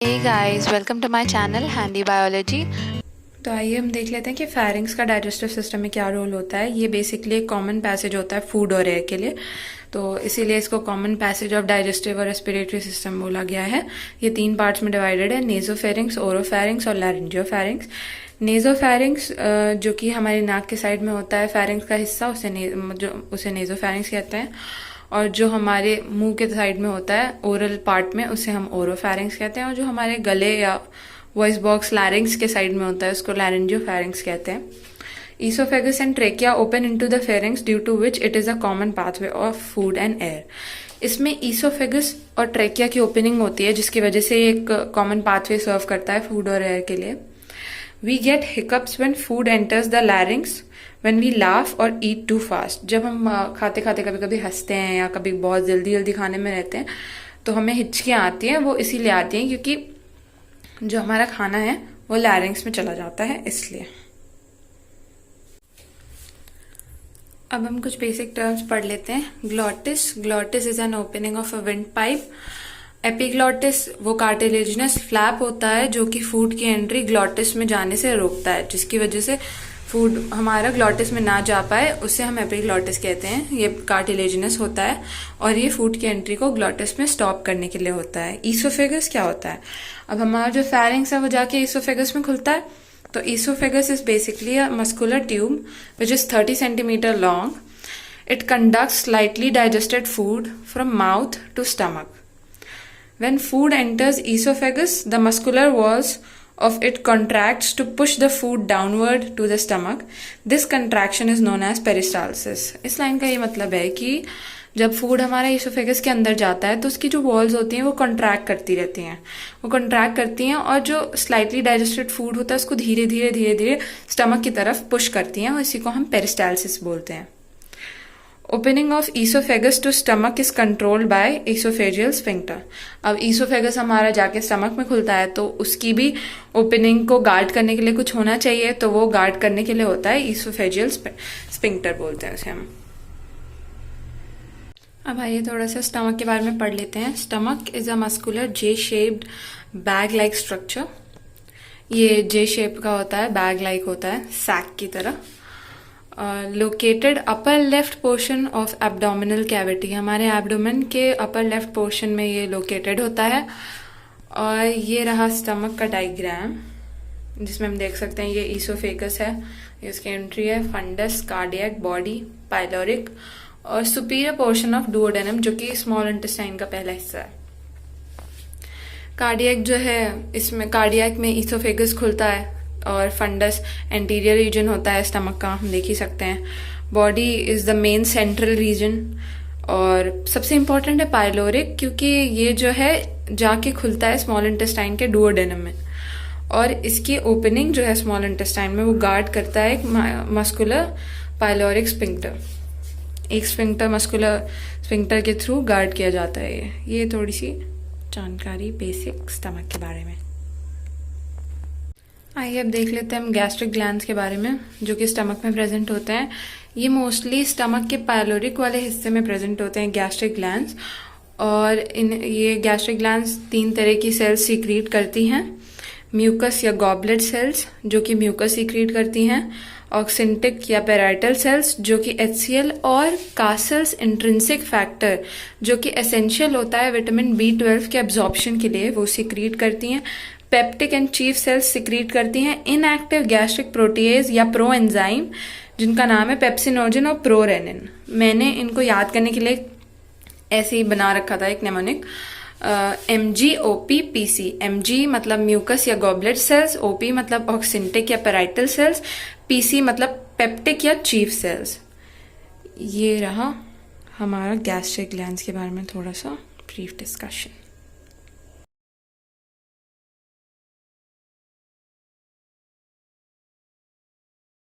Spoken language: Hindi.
Hey guys, welcome to my channel Handy Biology। तो आइए हम देख लेते हैं कि फेरिंग्स का डाइजेस्टिव सिस्टम में क्या रोल होता है। ये बेसिकली एक कॉमन पैसेज होता है फूड और एयर के लिए, तो इसीलिए इसको कॉमन पैसेज ऑफ डाइजेस्टिव और रेस्पिरेटरी सिस्टम बोला गया है। ये 3 पार्ट्स में डिवाइडेड है, नेजोफेरिंग्स, ओरोफेरिंग्स और लैरिंजियोफेरिंग्स। नेजोफेरिंग्स जो कि हमारी नाक के साइड में होता है, फेरिंग्स का हिस्सा, उसे नेजोफेरिंग्स कहते हैं। और जो हमारे मुंह के साइड में होता है ओरल पार्ट में, उसे हम ओरोफेरिंग्स कहते हैं। और जो हमारे गले या वॉइस बॉक्स लैरिंग्स के साइड में होता है उसको लैरिंजियोफेरिंग्स कहते हैं। Oesophagus and trachea open into the pharynx due to which it is a common pathway of food and air. इसमें ईसोफेगस और ट्रेकिया की ओपनिंग होती है, जिसकी वजह से एक कॉमन पाथवे सर्व करता है फूड और एयर के लिए। We get hiccups when food enters the larynx, when we laugh or eat too fast। जब हम खाते खाते कभी कभी हंसते हैं या कभी बहुत जल्दी जल्दी खाने में रहते हैं तो हमें हिचकियाँ आती हैं। वो इसीलिए आती हैं क्योंकि जो हमारा खाना है वो लैरिंग्स में चला जाता है, इसलिए। अब हम कुछ बेसिक टर्म्स पढ़ लेते हैं। Glottis, glottis is an opening of a wind pipe. Epiglottis वो कार्टिलेजिनस फ्लैप होता है जो कि फूड की एंट्री ग्लॉटिस में जाने से रोकता है, जिसकी वजह से फूड हमारा ग्लॉटिस में ना जा पाए, उसे हम एपिग्लॉटिस कहते हैं। ये कार्टिलेजिनस होता है और ये फूड की एंट्री को ग्लॉटिस में स्टॉप करने के लिए होता है। ईसोफेगस क्या होता है? अब हमारा जो फेरिंग्स है वो जाके ईसोफेगस में खुलता है। तो oesophagus is basically a muscular tube which is 30 centimetre long. It conducts slightly digested food from mouth to stomach. When food enters esophagus, the muscular walls of it contracts to push the food downward to the stomach. This contraction is known as peristalsis। इस लाइन का ये मतलब है कि जब फूड हमारा ईसोफेगस के अंदर जाता है तो उसकी जो वॉल्स होती हैं वो कॉन्ट्रैक्ट करती रहती हैं, और जो स्लाइटली डाइजेस्टेड फूड होता है उसको धीरे धीरे स्टमक की तरफ पुश करती हैं, और इसी को हम पेरिस्टाल्सिस बोलते हैं। Opening of oesophagus to stomach is controlled by oesophageal sphincter. अब ईसोफेगस हमारा जाके स्टमक में खुलता है तो उसकी भी ओपनिंग को गार्ड करने के लिए कुछ होना चाहिए, तो वो गार्ड करने के लिए होता है ईसोफेजियल स्फिंक्टर बोलते हैं उसे हम। अब आइए थोड़ा सा स्टमक के बारे में पढ़ लेते हैं। Stomach is a muscular J shaped bag like structure. ये जे शेप का होता है, बैग लाइक होता है, सैक की तरह। Located upper left portion of abdominal cavity. हमारे एब्डोमेन के अपर लेफ्ट पोर्शन में ये लोकेटेड होता है। और ये रहा स्टमक का डायग्राम, जिसमें हम देख सकते हैं ये ईसोफेगस है, ये उसकी एंट्री है, फंडस, कार्डियक, बॉडी, पाइलोरिक और सुपीरियर पोर्शन ऑफ डुओडेनम जो कि स्मॉल इंटेस्टाइन का पहला हिस्सा है। कार्डियक जो है, इसमें कार्डियक में ईसोफेगस खुलता है और फंडस एंटीरियर रीजन होता है स्टमक का, हम देख ही सकते हैं। Body is the main central region, और सबसे इंपॉर्टेंट है पाइलोरिक, क्योंकि ये जो है जाके खुलता है स्मॉल इंटेस्टाइन के डुओडेनम में, और इसकी ओपनिंग जो है स्मॉल इंटेस्टाइन में वो गार्ड करता है एक मस्कुलर पाइलोरिक स्फिंक्टर। एक स्फिंक्टर मस्कुलर स्फिंक्टर के थ्रू गार्ड किया जाता है। ये थोड़ी सी जानकारी बेसिक स्टमक के बारे में। आइए अब देख लेते हैं हम गैस्ट्रिक ग्लैंड्स के बारे में, जो कि स्टमक में प्रेजेंट होते हैं। ये मोस्टली स्टमक के पाइलोरिक वाले हिस्से में प्रेजेंट होते हैं गैस्ट्रिक ग्लैंड्स। और ये गैस्ट्रिक ग्लैंड्स 3 तरह की सेल्स सीक्रेट करती हैं। म्यूकस या गॉबलेट सेल्स जो कि म्यूकस सीक्रेट करती हैं, ऑक्सिंटिक या पेराइटल सेल्स जो कि HCl, और कासल्स इंट्रिंसिक फैक्टर जो कि एसेंशियल होता है विटामिन B12 के एब्जॉर्प्शन के लिए, वो सीक्रेट करती हैं। Peptic and chief cells secrete करती हैं इनएक्टिव गैस्ट्रिक प्रोटीएज या प्रो एंजाइम, जिनका नाम है पेप्सिनोजन और प्रोरेनिन। मैंने इनको याद करने के लिए ऐसे ही बना रखा था एक नेमोनिक, MGOPPC। MG मतलब म्यूकस या गॉबलेट सेल्स, OP मतलब ऑक्सिंटिक या पेराइटल सेल्स, PC मतलब पेप्टिक या चीफ सेल्स। ये रहा हमारा गैस्ट्रिक ग्लैंड्स के बारे में थोड़ा सा ब्रीफ डिस्कशन।